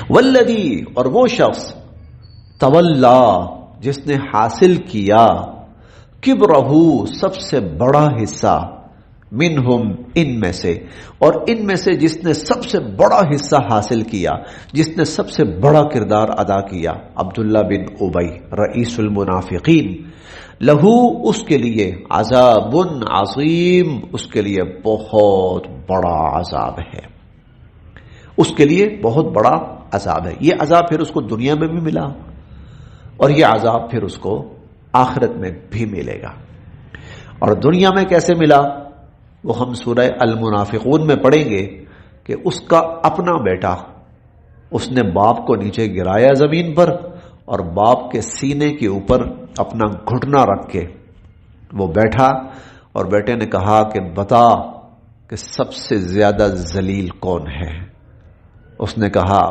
والذی، اور وہ شخص، تولا، جس نے حاصل کیا، کبرہ، سب سے بڑا حصہ، منہم، ان میں سے، اور ان میں سے جس نے سب سے بڑا حصہ حاصل کیا، جس نے سب سے بڑا کردار ادا کیا، عبداللہ بن ابی رئیس المنافقین، لہو، اس کے لیے، عذاب عظیم، اس کے لیے بہت بڑا عذاب ہے، اس کے لیے بہت بڑا عذاب ہے۔ یہ عذاب پھر اس کو دنیا میں بھی ملا اور یہ عذاب پھر اس کو آخرت میں بھی ملے گا۔ اور دنیا میں کیسے ملا وہ ہم سورہ المنافقون میں پڑھیں گے کہ اس کا اپنا بیٹا، اس نے باپ کو نیچے گرایا زمین پر اور باپ کے سینے کے اوپر اپنا گھٹنا رکھ کے وہ بیٹھا، اور بیٹے نے کہا کہ بتا کہ سب سے زیادہ ذلیل کون ہے؟ اس نے کہا